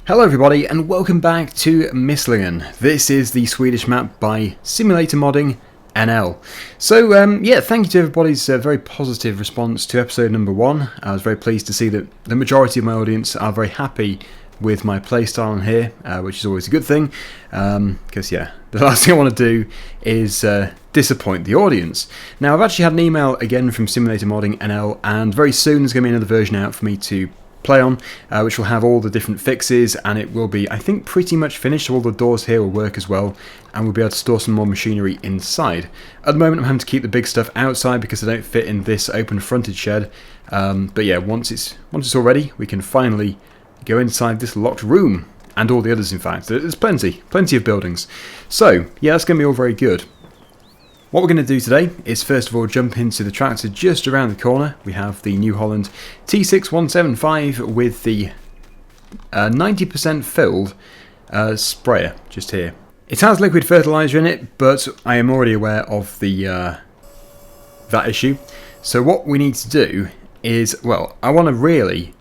Hello everybody and welcome back to Mysslingen. This is the Swedish map by Simulator Modding NL. So yeah, thank you to everybody's very positive response to episode number 1. I was very pleased to see that the majority of my audience are very happy with my playstyle on here, which is always a good thing, because yeah, the last thing I want to do is disappoint the audience. Now I've actually had an email again from Simulator Modding NL, and very soon there's going to be another version out for me to play on, which will have all the different fixes, and it will be, I think, pretty much finished. All the doors here will work as well, and we'll be able to store some more machinery inside. At the moment I'm having to keep the big stuff outside because they don't fit in this open fronted shed, but yeah, once it's all ready, we can finally go inside this locked room, and all the others in fact. There's plenty of buildings. So yeah, that's going to be all very good. What we're going to do today is first of all jump into the tractor just around the corner. We have the New Holland T6175 with the 90% filled sprayer just here. It has liquid fertilizer in it, but I am already aware of the that issue. So what we need to do is, well, I want to really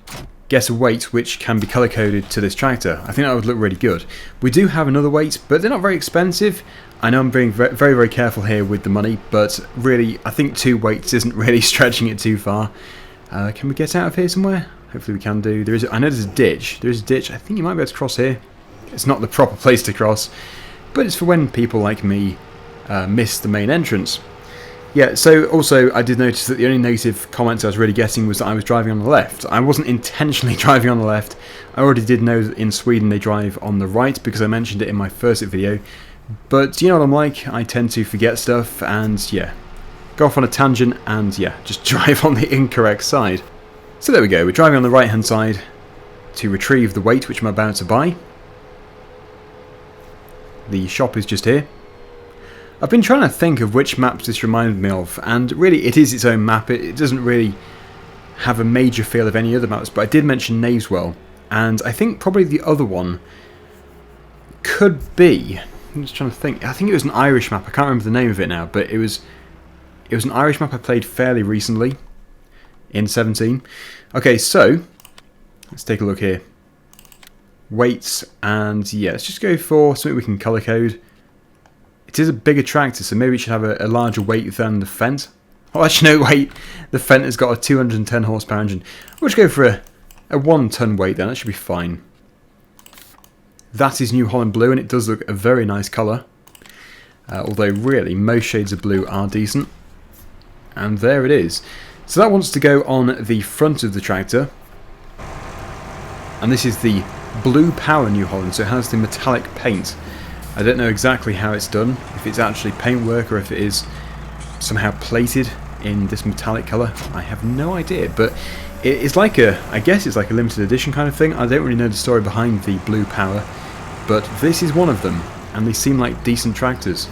get a weight which can be colour coded to this tractor. I think that would look really good. We do have another weight, but they're not very expensive. I know I'm being very careful here with the money, but really I think 2 weights isn't really stretching it too far. Can we get out of here somewhere? Hopefully we can do. I know there's a ditch. There is a ditch. I think you might be able to cross here. It's not the proper place to cross, but it's for when people like me miss the main entrance. Yeah, so also I did notice that the only negative comments I was really getting was that I was driving on the left. I wasn't intentionally driving on the left. I already did know that in Sweden they drive on the right because I mentioned it in my first video. But you know what I'm like, I tend to forget stuff and yeah, go off on a tangent and yeah, just drive on the incorrect side. So there we go, we're driving on the right hand side to retrieve the weight which I'm about to buy. The shop is just here. I've been trying to think of which maps this reminded me of, and really it is its own map. It doesn't really have a major feel of any other maps, but I did mention Naveswell, and I think probably the other one could be, I'm just trying to think, I think it was an Irish map. I can't remember the name of it now, but it was an Irish map I played fairly recently in 17. Okay, so let's take a look here. Weights, and yeah, let's just go for something we can colour code. It is a bigger tractor, so maybe it should have a larger weight than the Fendt. Oh, actually no, wait, the Fendt has got a 210 horsepower engine. We'll just go for a 1 ton weight then, that should be fine. That is New Holland blue, and it does look a very nice colour. Although really, most shades of blue are decent. And there it is. So that wants to go on the front of the tractor. And this is the Blue Power New Holland, so it has the metallic paint. I don't know exactly how it's done, if it's actually paintwork or if it is somehow plated in this metallic colour. I have no idea, but it's like I guess it's like a limited edition kind of thing. I don't really know the story behind the Blue Power, but this is one of them, and they seem like decent tractors.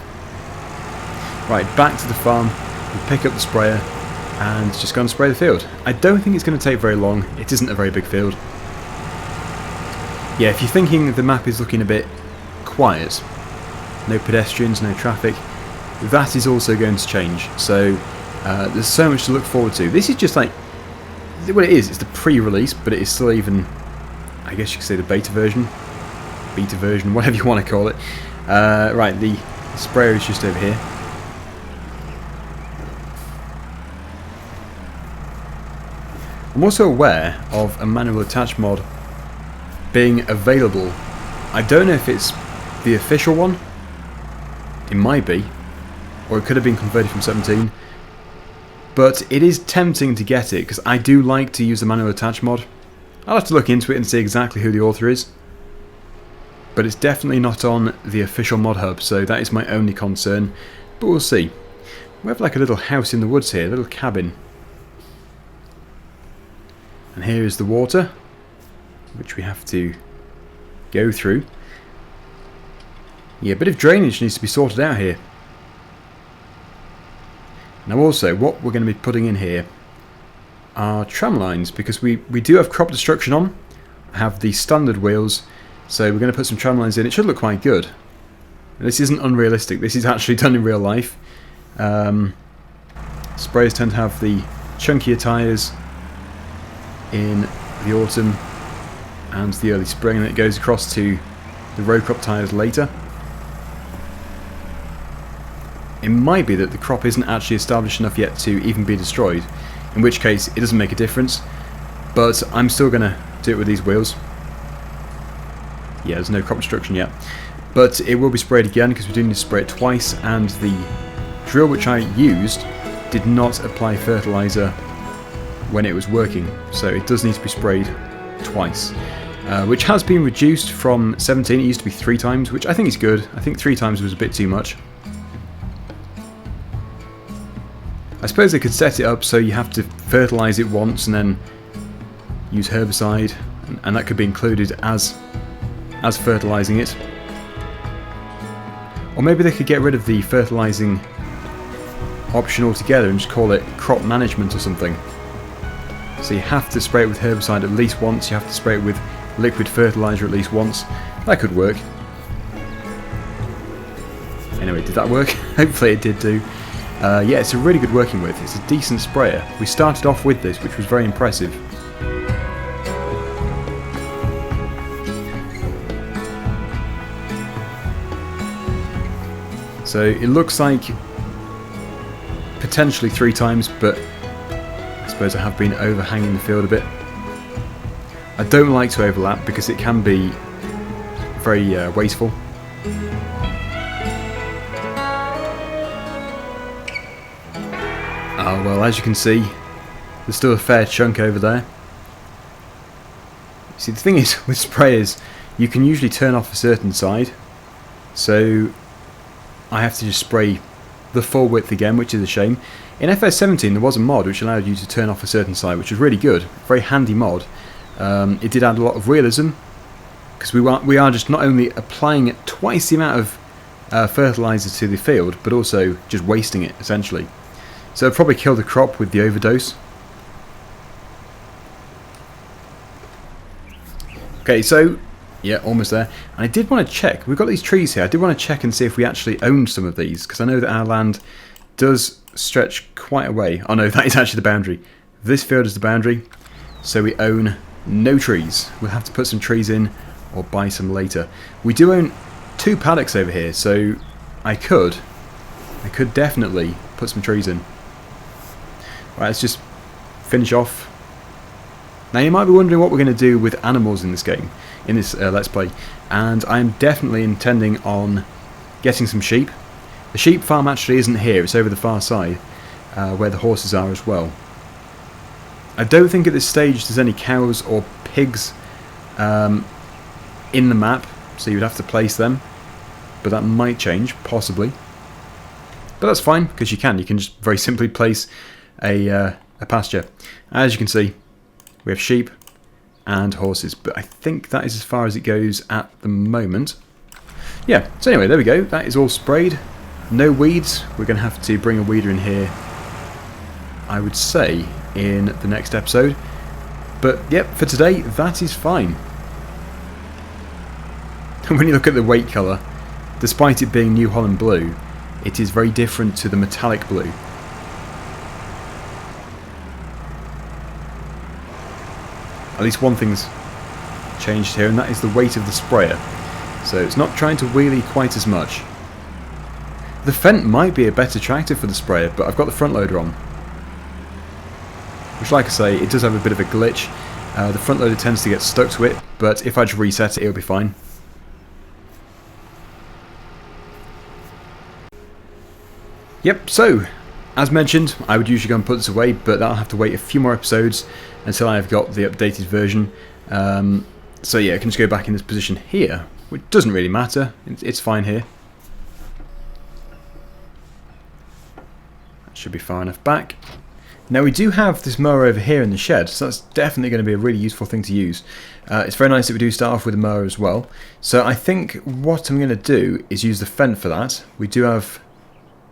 Right, back to the farm, we pick up the sprayer, and just go and spray the field. I don't think it's going to take very long. It isn't a very big field. Yeah, if you're thinking the map is looking a bit quiet, no pedestrians, no traffic, that is also going to change. So there's so much to look forward to. This is just like, what it is, it's the pre-release, but it is still even, I guess you could say the beta version, whatever you want to call it. Right, the sprayer is just over here. I'm also aware of a manual attach mod being available. I don't know if it's the official one. It might be, or it could have been converted from 17. But it is tempting to get it because I do like to use the manual attach mod. I'll have to look into it and see exactly who the author is. But it's definitely not on the official mod hub, so that is my only concern. But we'll see. We have like a little house in the woods here, a little cabin. And here is the water, which we have to go through. Yeah, a bit of drainage needs to be sorted out here. Now also, what we're going to be putting in here are tram lines, because we do have crop destruction on. I have the standard wheels, so we're going to put some tram lines in. It should look quite good. This isn't unrealistic, this is actually done in real life. Sprayers tend to have the chunkier tyres in the autumn, and the early spring, and it goes across to the row crop tyres later. It might be that the crop isn't actually established enough yet to even be destroyed, in which case it doesn't make a difference, but I'm still going to do it with these wheels. Yeah, there's no crop destruction yet, but it will be sprayed again because we do need to spray it twice, and the drill which I used did not apply fertiliser when it was working, so it does need to be sprayed twice, which has been reduced from 17. It used to be 3 times, which I think is good. I think 3 times was a bit too much. I suppose they could set it up so you have to fertilise it once and then use herbicide, and that could be included as fertilising it. Or maybe they could get rid of the fertilising option altogether and just call it crop management or something. So you have to spray it with herbicide at least once, you have to spray it with liquid fertiliser at least once. That could work. Anyway, did that work? Hopefully it did do. Yeah, it's a really good working with. It's a decent sprayer. We started off with this, which was very impressive. So it looks like potentially 3 times, but I suppose I have been overhanging the field a bit. I don't like to overlap because it can be very wasteful. Oh, well, as you can see, there's still a fair chunk over there. See, the thing is, with sprayers, you can usually turn off a certain side, so I have to just spray the full width again, which is a shame. In FS19 there was a mod which allowed you to turn off a certain side, which was really good, very handy mod. It did add a lot of realism, because we are just not only applying twice the amount of fertiliser to the field, but also just wasting it, essentially. So it'll probably kill the crop with the overdose. Okay, so yeah, almost there. And I did want to check, we've got these trees here, I did want to check and see if we actually owned some of these, because I know that our land does stretch quite a way. Oh no, that is actually the boundary. This field is the boundary, so we own no trees. We'll have to put some trees in or buy some later. We do own 2 paddocks over here, so I could definitely put some trees in. Right, let's just finish off. Now you might be wondering what we're going to do with animals in this game, in this Let's Play, and I'm definitely intending on getting some sheep. The sheep farm actually isn't here, it's over the far side, where the horses are as well. I don't think at this stage there's any cows or pigs in the map, so you'd have to place them, but that might change, possibly. But that's fine, because you can just very simply place a pasture. As you can see, we have sheep and horses, but I think that is as far as it goes at the moment. Yeah, so anyway, there we go, that is all sprayed. No weeds. We're going to have to bring a weeder in here, I would say, in the next episode. But yep, for today, that is fine. When you look at the weight colour, despite it being New Holland blue, it is very different to the metallic blue. At least one thing's changed here, and that is the weight of the sprayer. So it's not trying to wheelie quite as much. The Fendt might be a better tractor for the sprayer, but I've got the front loader on. Which, like I say, it does have a bit of a glitch. The front loader tends to get stuck to it, but if I just reset it, it'll be fine. Yep, so, as mentioned, I would usually go and put this away, but that'll have to wait a few more episodes until I've got the updated version. So yeah, I can just go back in this position here, which doesn't really matter, it's fine here. That should be far enough back. Now we do have this mower over here in the shed, so that's definitely going to be a really useful thing to use. It's very nice that we do start off with a mower as well. So I think what I'm going to do is use the Fendt for that. We do have,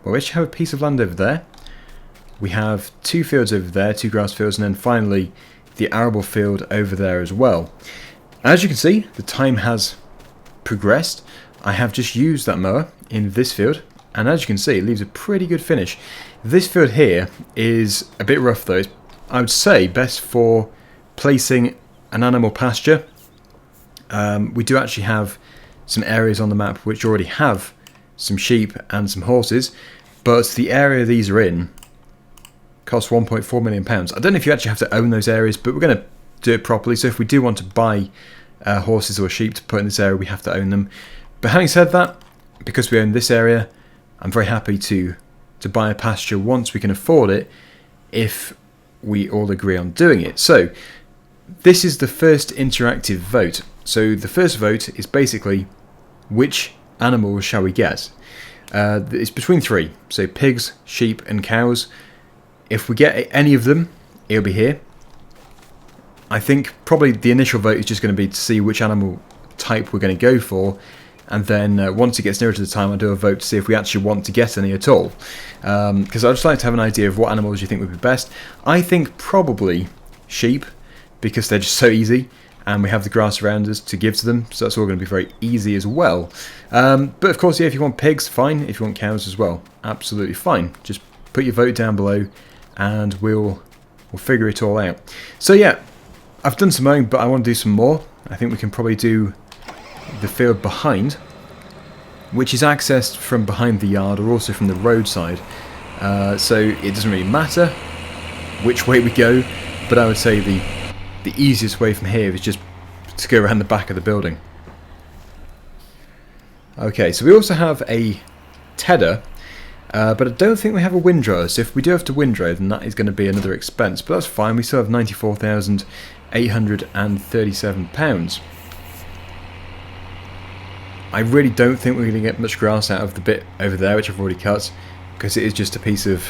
well, we actually have a piece of land over there. We have 2 fields over there, 2 grass fields, and then finally the arable field over there as well. As you can see, the time has progressed. I have just used that mower in this field, and as you can see, it leaves a pretty good finish. This field here is a bit rough though. It's, I would say, best for placing an animal pasture, we do actually have some areas on the map which already have some sheep and some horses, but the area these are in costs £1.4 million. I don't know if you actually have to own those areas, but we're going to do it properly. So if we do want to buy horses or sheep to put in this area, we have to own them. But having said that, because we own this area, I'm very happy to buy a pasture once we can afford it, if we all agree on doing it. So this is the first interactive vote. So the first vote is basically, which animals shall we get? It's between three, so pigs, sheep and cows. If we get any of them, it'll be here. I think probably the initial vote is just going to be to see which animal type we're going to go for, and then once it gets nearer to the time, I'll do a vote to see if we actually want to get any at all. Because I'd just like to have an idea of what animals you think would be best. I think probably sheep, because they're just so easy, and we have the grass around us to give to them, so that's all going to be very easy as well. But of course, yeah, if you want pigs, fine. If you want cows as well, absolutely fine. Just put your vote down below, and we'll figure it all out. So yeah, I've done some mowing, but I want to do some more. I think we can probably do the field behind, which is accessed from behind the yard or also from the roadside. So it doesn't really matter which way we go, but I would say the easiest way from here is just to go around the back of the building. Okay, so we also have a tedder, but I don't think we have a windrower, so if we do have to windrow, then that is going to be another expense, but that's fine. We still have £94,837. I really don't think we're going to get much grass out of the bit over there, which I've already cut, because it is just a piece of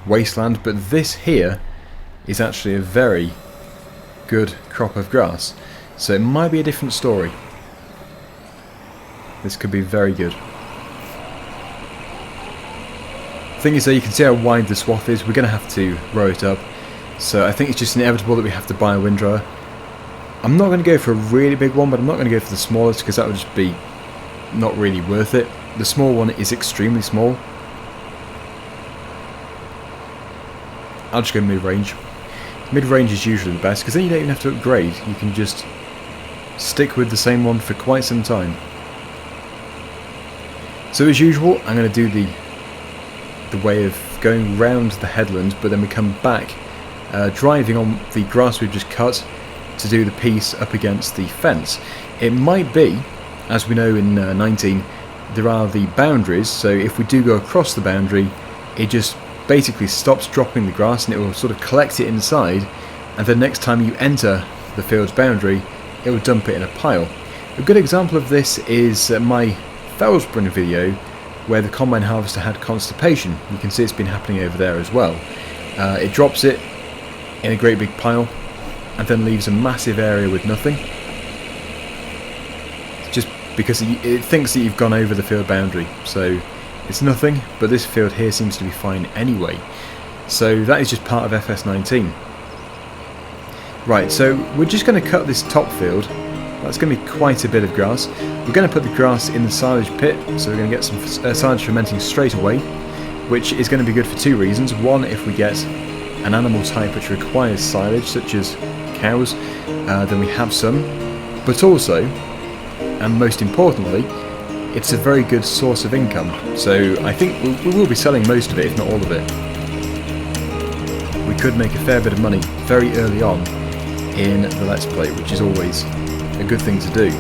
wasteland, but this here is actually a very good crop of grass, so it might be a different story. This could be very good. The thing is, though, you can see how wide the swath is. We're going to have to row it up, so I think it's just inevitable that we have to buy a windrower. I'm not going to go for a really big one, but I'm not going to go for the smallest, because that would just be not really worth it. The small one is extremely small. I'll just go mid-range. Mid-range is usually the best, because then you don't even have to upgrade. You can just stick with the same one for quite some time. So as usual, I'm going to do the way of going round the headland, but then we come back, driving on the grass we've just cut, to do the piece up against the fence. It might be, as we know in 19, there are the boundaries, so if we do go across the boundary, it just basically stops dropping the grass and it will sort of collect it inside, and then next time you enter the field's boundary, it will dump it in a pile. A good example of this is my Fellsbrunn video, where the combine harvester had constipation. You can see it's been happening over there as well. It drops it in a great big pile and then leaves a massive area with nothing, just because it thinks that you've gone over the field boundary, so it's nothing, but this field here seems to be fine anyway. So that is just part of FS19. Right, so we're just going to cut this top field. That's going to be quite a bit of grass. We're going to put the grass in the silage pit, so we're going to get some silage fermenting straight away, which is going to be good for two reasons. One, if we get an animal type which requires silage, such as cows, then we have some. But also, and most importantly, it's a very good source of income. So I think we will be selling most of it, if not all of it. We could make a fair bit of money very early on in the Let's Play, which is always a good thing to do.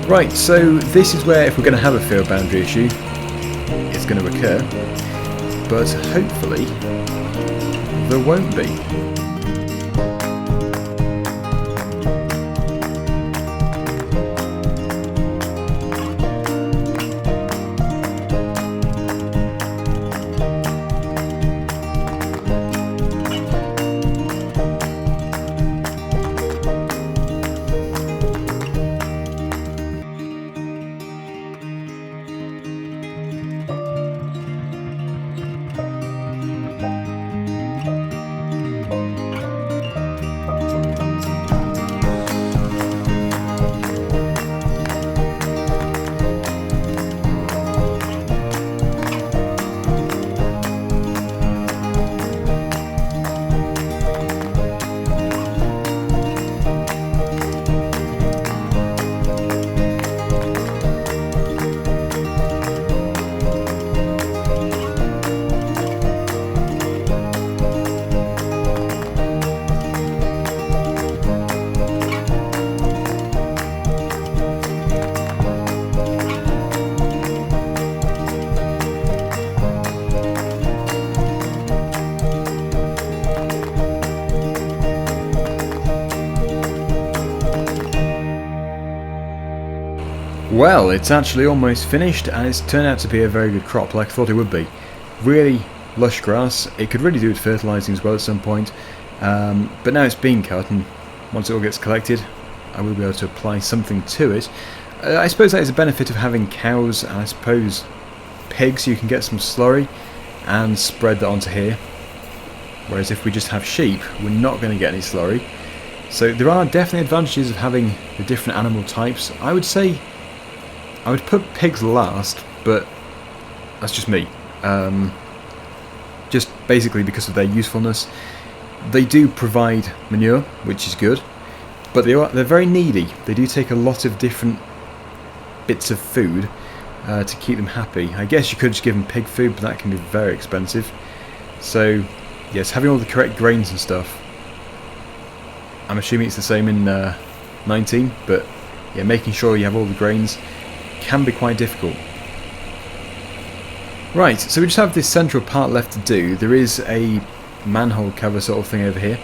Right, so this is where, if we're going to have a field boundary issue, it's going to occur, but hopefully there won't be. Well, it's actually almost finished, and it's turned out to be a very good crop, like I thought it would be. Really lush grass. It could really do with fertilising as well at some point, but now it's being cut, and once it all gets collected, I will be able to apply something to it. I suppose that is a benefit of having cows, and I suppose pigs. You can get some slurry and spread that onto here, whereas if we just have sheep, we're not going to get any slurry. So there are definitely advantages of having the different animal types. I would say I would put pigs last, but that's just me. Just basically because of their usefulness. They do provide manure, which is good, but they're very needy. They do take a lot of different bits of food to keep them happy. I guess you could just give them pig food, but that can be very expensive. So yes, having all the correct grains and stuff. I'm assuming it's the same in 19, but yeah, making sure you have all the grains can be quite difficult. Right, so we just have this central part left to do. There is a manhole cover sort of thing over here,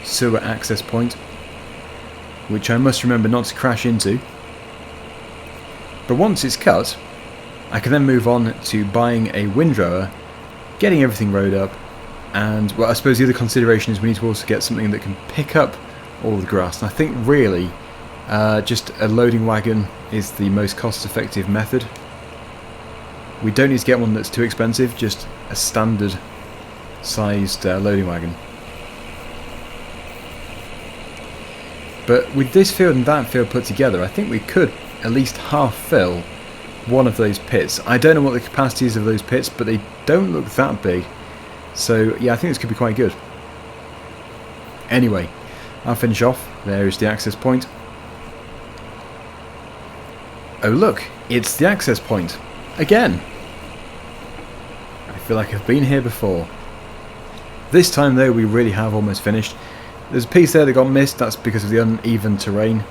sewer access point, which I must remember not to crash into. But once it's cut, I can then move on to buying a windrower, getting everything rowed up, and well, I suppose the other consideration is we need to also get something that can pick up all the grass. And I think really just a loading wagon is the most cost-effective method. We don't need to get one that's too expensive, just a standard sized loading wagon. But with this field and that field put together, I think we could at least half fill one of those pits. I don't know what the capacity is of those pits, but they don't look that big. So yeah, I think this could be quite good. Anyway, I'll finish off. There is the access point. Oh look, it's the access point. Again. I feel like I've been here before. This time though, we really have almost finished. There's a piece there that got missed. That's because of the uneven terrain.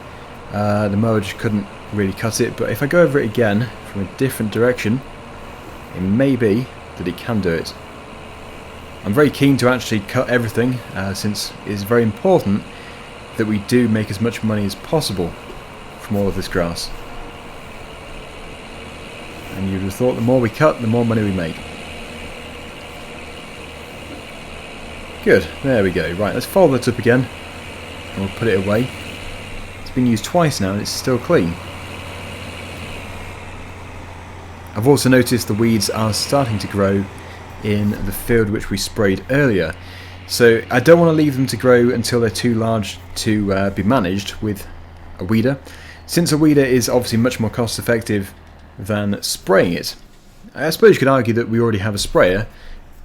The mower just couldn't really cut it. But if I go over it again from a different direction, it may be that it can do it. I'm very keen to actually cut everything, since it's very important that we do make as much money as possible from all of this grass. And you'd have thought the more we cut, the more money we make. Good, there we go. Right, let's fold that up again, and we'll put it away. It's been used twice now and it's still clean. I've also noticed the weeds are starting to grow in the field which we sprayed earlier. So I don't want to leave them to grow until they're too large to be managed with a weeder. Since a weeder is obviously much more cost effective than spraying it. I suppose you could argue that we already have a sprayer,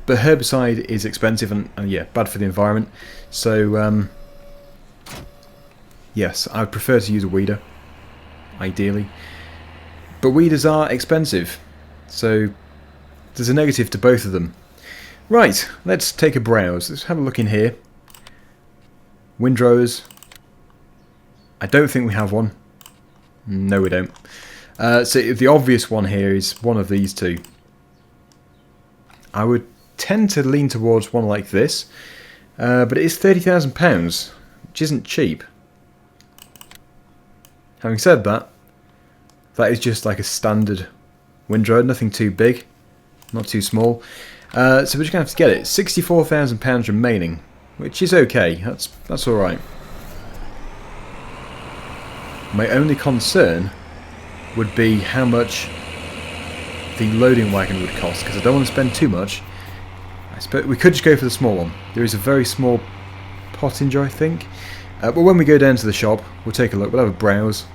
but herbicide is expensive and yeah, bad for the environment. So yes, I would prefer to use a weeder, ideally. But weeders are expensive, so there's a negative to both of them. Right, let's take a browse. Let's have a look in here. Windrowers. I don't think we have one. No, we don't. So the obvious one here is one of these two. I would tend to lean towards one like this, but it is £30,000, which isn't cheap. Having said that, that is just like a standard windrower, nothing too big, not too small. So we're just going to have to get it. £64,000 remaining, which is okay. That's all right. My only concern would be how much the loading wagon would cost, because I don't want to spend too much. I suppose we could just go for the small one. There is a very small pottinger, I think. But when we go down to the shop, we'll take a look. We'll have a browse,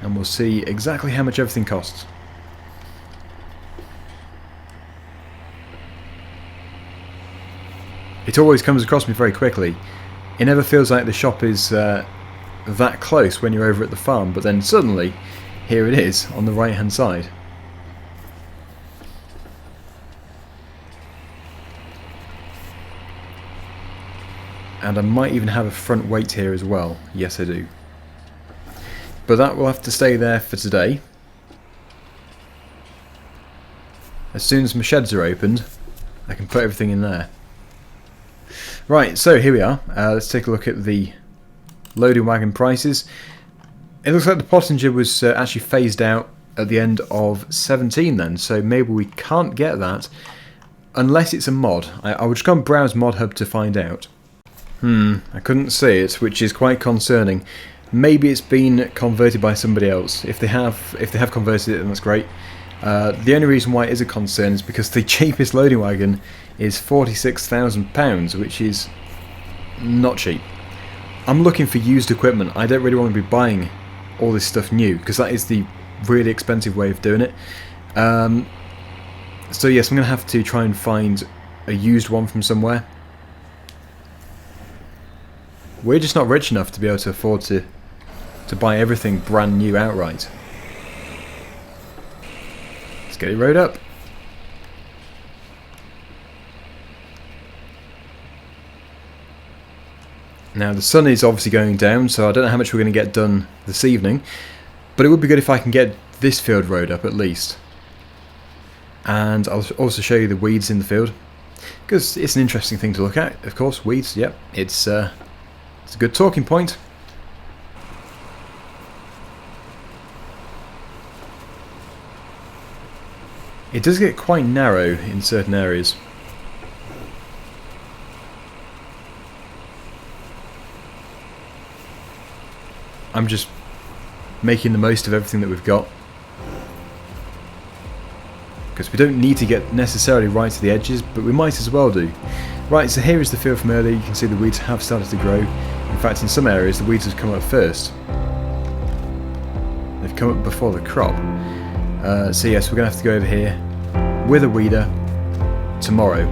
and we'll see exactly how much everything costs. It always comes across me very quickly. It never feels like the shop is that close when you're over at the farm, but then suddenly, here it is on the right hand side. And I might even have a front weight here as well. Yes, I do. But that will have to stay there for today. As soon as my sheds are opened, I can put everything in there. Right, so here we are. Let's take a look at the loading wagon prices. It looks like the Pottinger was actually phased out at the end of 17 then, so maybe we can't get that unless it's a mod. I will just go and browse Mod Hub to find out. I couldn't see it, which is quite concerning. Maybe it's been converted by somebody else. If they have converted it, then that's great. The only reason why it is a concern is because the cheapest loading wagon is £46,000, which is not cheap. I'm looking for used equipment. I don't really want to be buying all this stuff new, because that is the really expensive way of doing it. So yes, I'm going to have to try and find a used one from somewhere. We're just not rich enough to be able to afford to buy everything brand new outright. Let's get it rode up. Now the sun is obviously going down, so I don't know how much we're going to get done this evening, but it would be good if I can get this field rode up at least. And I'll also show you the weeds in the field, because it's an interesting thing to look at. Of course, weeds, yep, it's a good talking point. It does get quite narrow in certain areas. I'm just making the most of everything that we've got, because we don't need to get necessarily right to the edges, but we might as well do. Right, so here is the field from earlier. You can see the weeds have started to grow. In fact, in some areas the weeds have come up first. They've come up before the crop. So yes, we're going to have to go over here with a weeder tomorrow.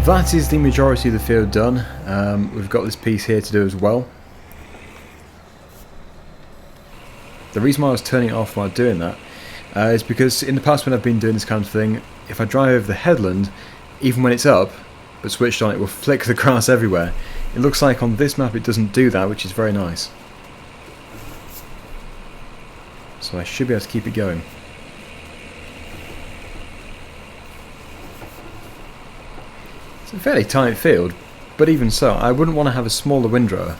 That is the majority of the field done. We've got this piece here to do as well. The reason why I was turning it off while doing that is because in the past when I've been doing this kind of thing, if I drive over the headland, even when it's up but switched on, it will flick the grass everywhere. It looks like on this map it doesn't do that, which is very nice. So I should be able to keep it going. It's a fairly tight field, but even so, I wouldn't want to have a smaller windrower,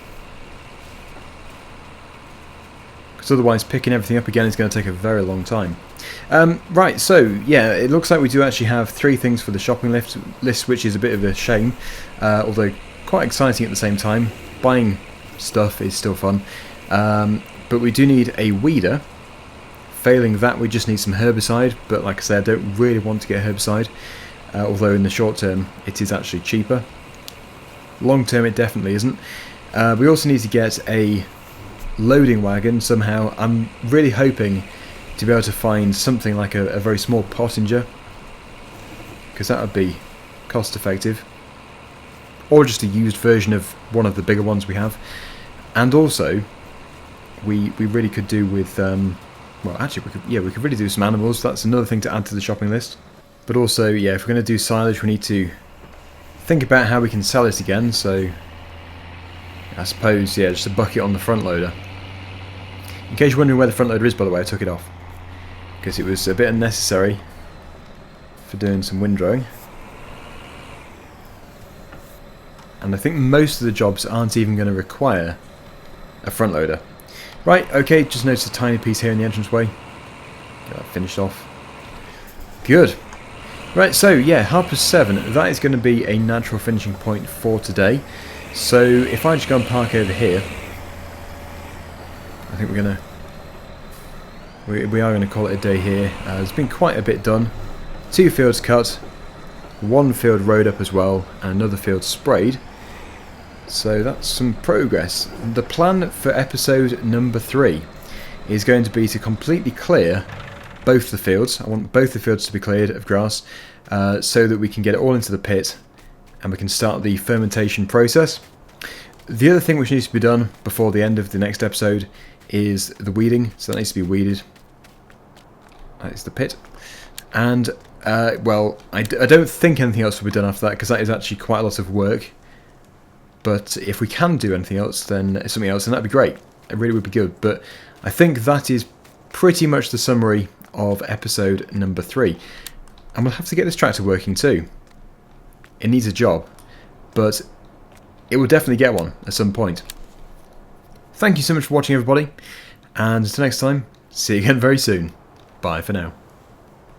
because otherwise picking everything up again is going to take a very long time. Right, so yeah, it looks like we do actually have 3 things for the shopping list, which is a bit of a shame, although quite exciting at the same time. Buying stuff is still fun, but we do need a weeder. Failing that, we just need some herbicide, but like I said, I don't really want to get herbicide. Although in the short term it is actually cheaper. Long term it definitely isn't. We also need to get a loading wagon somehow. I'm really hoping to be able to find something like a very small Pottinger, because that would be cost effective, or just a used version of one of the bigger ones we have. And also we really could do with well, actually we could really do some animals. That's another thing to add to the shopping list. But also, yeah, if we're going to do silage, we need to think about how we can sell it again. So, I suppose, yeah, just a bucket on the front loader. In case you're wondering where the front loader is, by the way, I took it off, because it was a bit unnecessary for doing some windrowing. And I think most of the jobs aren't even going to require a front loader. Right, okay, just noticed a tiny piece here in the entranceway. Get that finished off. Good. Right, so yeah, 7:30, that is going to be a natural finishing point for today. So if I just go and park over here, I think we are going to call it a day here. There's been quite a bit done. 2 fields cut, 1 field rode up as well, and another field sprayed. So that's some progress. The plan for episode number 3 is going to be to completely clear both the fields. I want both the fields to be cleared of grass so that we can get it all into the pit and we can start the fermentation process. The other thing which needs to be done before the end of the next episode is the weeding. So that needs to be weeded. That is the pit. And, well, I don't think anything else will be done after that because that is actually quite a lot of work. But if we can do anything else, then something else, then that'd be great. It really would be good. But I think that is pretty much the summary of episode number 3. And we'll have to get this tractor working too. It needs a job, but it will definitely get one at some point. Thank you so much for watching, everybody. And until next time, see you again very soon. Bye for now.